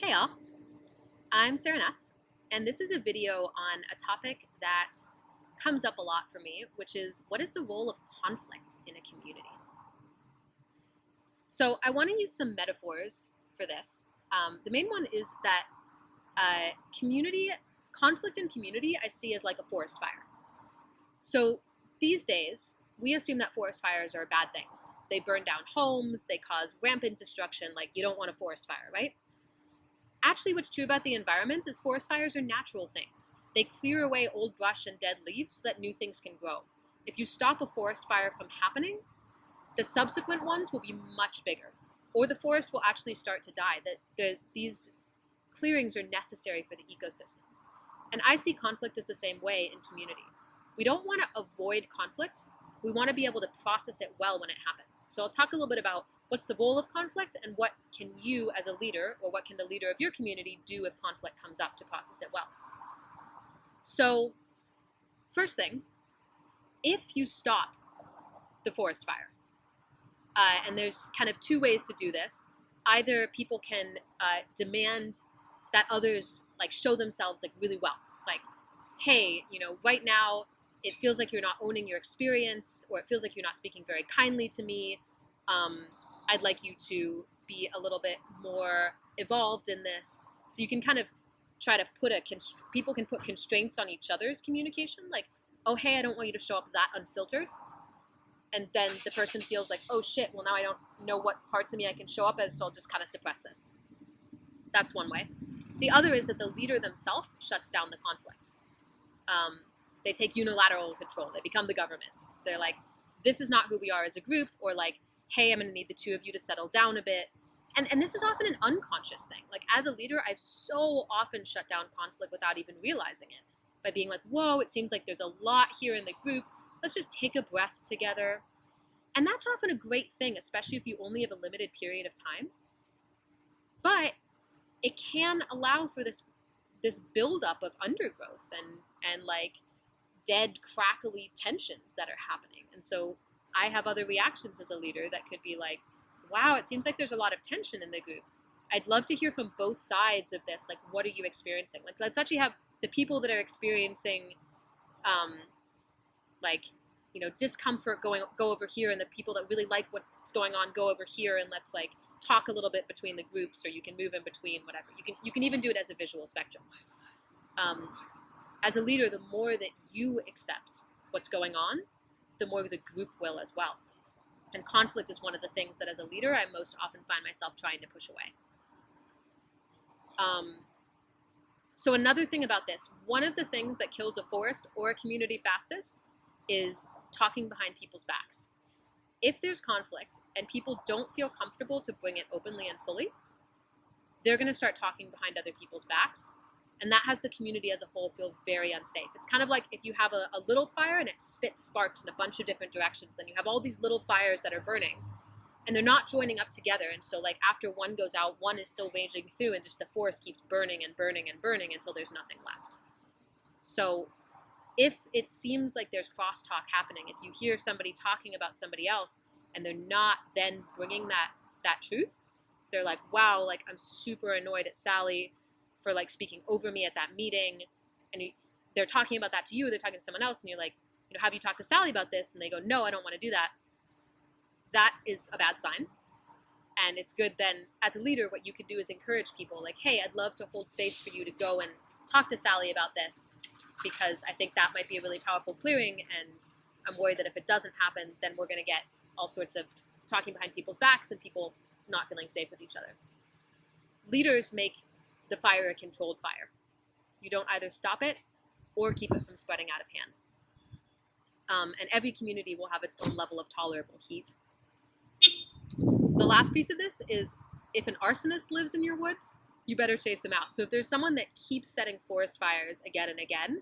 Hey all, I'm Sarah Ness, and this is a video on a topic that comes up a lot for me, which is what is the role of conflict in a community? So I want to use some metaphors for this. The main one is that community conflict in community I see as like a forest fire. So these days, we assume that forest fires are bad things. They burn down homes, they cause rampant destruction, like you don't want a forest fire, right? Actually, what's true about the environment is forest fires are natural things. They clear away old brush and dead leaves so that new things can grow. If you stop a forest fire from happening, the subsequent ones will be much bigger, or the forest will actually start to die. These clearings are necessary for the ecosystem. And I see conflict as the same way in community. We don't want to avoid conflict. We want to be able to process it well when it happens. So I'll talk a little bit about what's the role of conflict and what can you as a leader or what can the leader of your community do if conflict comes up to process it well. So first thing, if you stop the forest fire, and there's kind of two ways to do this. Either people can demand that others like show themselves like really well, like, hey, right now it feels like you're not owning your experience, or it feels like you're not speaking very kindly to me. I'd like you to be a little bit more evolved in this. So you can kind of try to put people can put constraints on each other's communication, like, oh, hey, I don't want you to show up that unfiltered. And then the person feels like, oh shit, well now I don't know what parts of me I can show up as, so I'll just kind of suppress this. That's one way. The other is that the leader themselves shuts down the conflict. They take unilateral control. They become the government. They're like, this is not who we are as a group, or like, hey, I'm going to need the two of you to settle down a bit. And this is often an unconscious thing. Like, as a leader, I've so often shut down conflict without even realizing it, by being like, whoa, it seems like there's a lot here in the group. Let's just take a breath together. And that's often a great thing, especially if you only have a limited period of time. But it can allow for this buildup of undergrowth and like dead, crackly tensions that are happening. And so I have other reactions as a leader that could be like, wow, it seems like there's a lot of tension in the group. I'd love to hear from both sides of this. Like, what are you experiencing? Like, let's actually have the people that are experiencing like, discomfort go over here, and the people that really like what's going on go over here, and let's like talk a little bit between the groups, or you can move in between, whatever. You can even do it as a visual spectrum. As a leader, the more that you accept what's going on, the more the group will as well. And conflict is one of the things that as a leader I most often find myself trying to push away. So another thing about this, one of the things that kills a forest or a community fastest is talking behind people's backs. If there's conflict and people don't feel comfortable to bring it openly and fully, they're going to start talking behind other people's backs. And that has the community as a whole feel very unsafe. It's kind of like if you have a little fire and it spits sparks in a bunch of different directions, then you have all these little fires that are burning and they're not joining up together. And so like after one goes out, one is still raging through, and just the forest keeps burning and burning and burning until there's nothing left. So if it seems like there's crosstalk happening, if you hear somebody talking about somebody else and they're not then bringing that truth, they're like, wow, like I'm super annoyed at Sally for like speaking over me at that meeting, and they're talking about that to you, they're talking to someone else, and you're like, have you talked to Sally about this? And they go, no, I don't want to do that. That is a bad sign. And it's good then, as a leader, what you can do is encourage people like, hey, I'd love to hold space for you to go and talk to Sally about this, because I think that might be a really powerful clearing, and I'm worried that if it doesn't happen, then we're going to get all sorts of talking behind people's backs and people not feeling safe with each other. Leaders make the fire a controlled fire. You don't either stop it or keep it from spreading out of hand. And every community will have its own level of tolerable heat. The last piece of this is, if an arsonist lives in your woods, you better chase them out. So if there's someone that keeps setting forest fires again and again,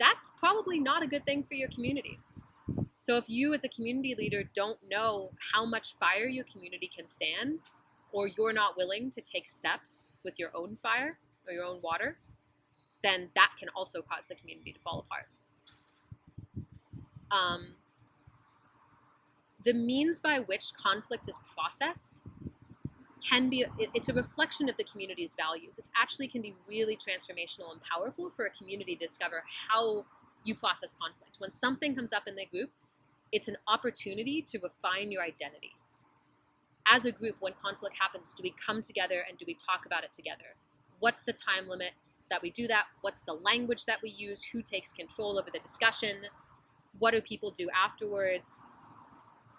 that's probably not a good thing for your community. So if you as a community leader don't know how much fire your community can stand, or you're not willing to take steps with your own fire or your own water, then that can also cause the community to fall apart. The means by which conflict is processed it's a reflection of the community's values. It actually can be really transformational and powerful for a community to discover how you process conflict. When something comes up in the group, it's an opportunity to refine your identity. As a group, when conflict happens, do we come together and do we talk about it together? What's the time limit that we do that? What's the language that we use? Who takes control over the discussion? What do people do afterwards?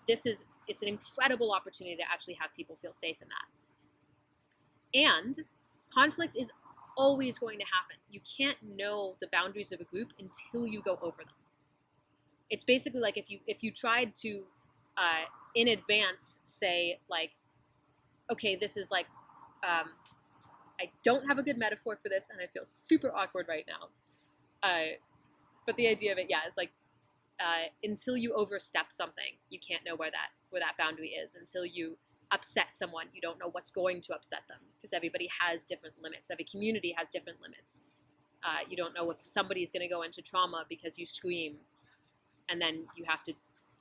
It's an incredible opportunity to actually have people feel safe in that. And conflict is always going to happen. You can't know the boundaries of a group until you go over them. It's basically like if you tried to in advance say like, okay, this is like, I don't have a good metaphor for this and I feel super awkward right now. But the idea of it, is like, until you overstep something, you can't know where that boundary is. Until you upset someone, you don't know what's going to upset them, because everybody has different limits. Every community has different limits. You don't know if somebody's going to go into trauma because you scream, and then you have to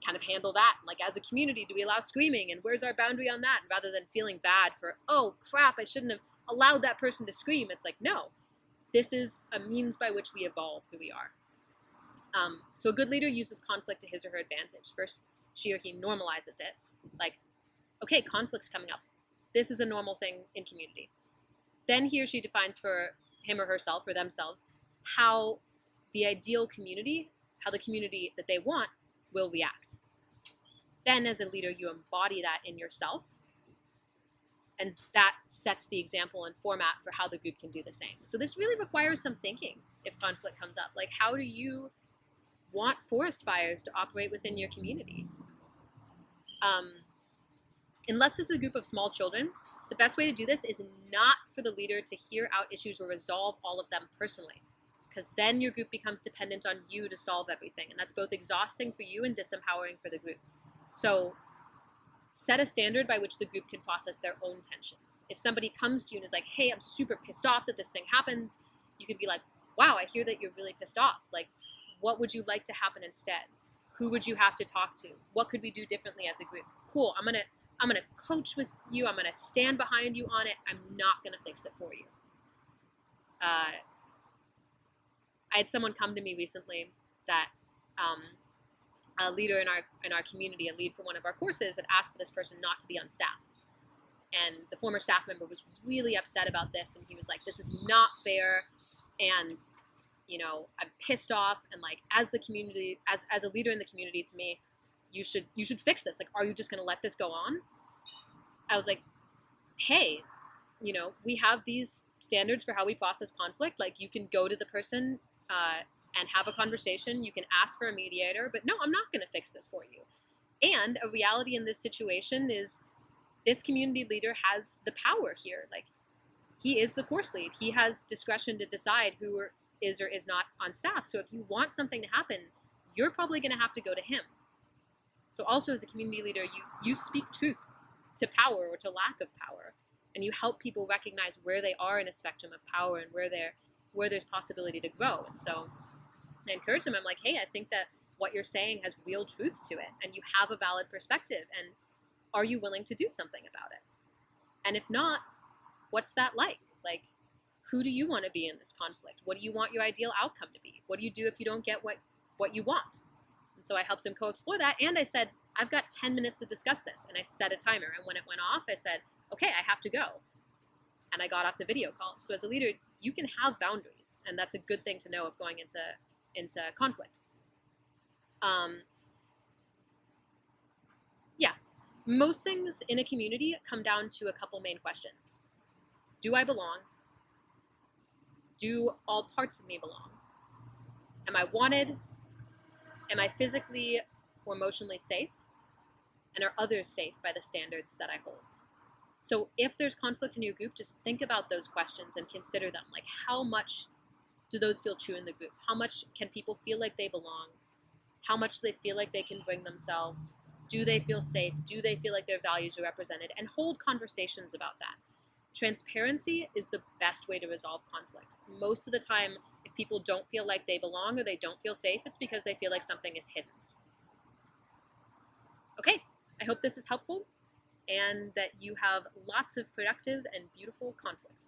kind of handle that. Like, as a community, do we allow screaming, and where's our boundary on that? Rather than feeling bad for, oh crap, I shouldn't have allowed that person to scream. It's like, no, this is a means by which we evolve who we are. So a good leader uses conflict to his or her advantage. First, she or he normalizes it. Like, okay, conflict's coming up. This is a normal thing in community. Then he or she defines for him or herself or themselves how the ideal community, how the community that they want will react. Then as a leader, you embody that in yourself, and that sets the example and format for how the group can do the same. So this really requires some thinking if conflict comes up. Like, how do you want forest fires to operate within your community? Unless this is a group of small children, the best way to do this is not for the leader to hear out issues or resolve all of them personally, because then your group becomes dependent on you to solve everything, and that's both exhausting for you and disempowering for the group. So set a standard by which the group can process their own tensions. If somebody comes to you and is like, hey, I'm super pissed off that this thing happens, you could be like, wow, I hear that you're really pissed off. Like, what would you like to happen instead? Who would you have to talk to? What could we do differently as a group? Cool, I'm gonna coach with you. I'm gonna stand behind you on it. I'm not gonna fix it for you. I had someone come to me recently that a leader in our community, a lead for one of our courses, had asked for this person not to be on staff. And the former staff member was really upset about this, and he was like, this is not fair, and I'm pissed off, and like, as the community, as a leader in the community, to me, you should fix this. Like, are you just going to let this go on? I was like, hey, we have these standards for how we process conflict. Like, you can go to the person and have a conversation. You can ask for a mediator, but no, I'm not going to fix this for you. And a reality in this situation is this community leader has the power here. Like, he is the course lead. He has discretion to decide who is or is not on staff. So if you want something to happen, you're probably going to have to go to him. So also as a community leader, you speak truth to power or to lack of power, and you help people recognize where they are in a spectrum of power and where there's possibility to grow. And so I encourage them. I'm like, hey, I think that what you're saying has real truth to it, and you have a valid perspective, and are you willing to do something about it? And if not, what's that like? Like, who do you want to be in this conflict? What do you want your ideal outcome to be? What do you do if you don't get what you want? And so I helped him co-explore that, and I said, I've got 10 minutes to discuss this, and I set a timer, and when it went off, I said, okay, I have to go. And I got off the video call. So as a leader, you can have boundaries, and that's a good thing to know of going into conflict. Most things in a community come down to a couple main questions. Do I belong? Do all parts of me belong? Am I wanted? Am I physically or emotionally safe? And are others safe by the standards that I hold? So if there's conflict in your group, just think about those questions and consider them. Like, how much do those feel true in the group? How much can people feel like they belong? How much do they feel like they can bring themselves? Do they feel safe? Do they feel like their values are represented? And hold conversations about that. Transparency is the best way to resolve conflict. Most of the time, if people don't feel like they belong or they don't feel safe, it's because they feel like something is hidden. Okay, I hope this is helpful. and that you have lots of productive and beautiful conflict.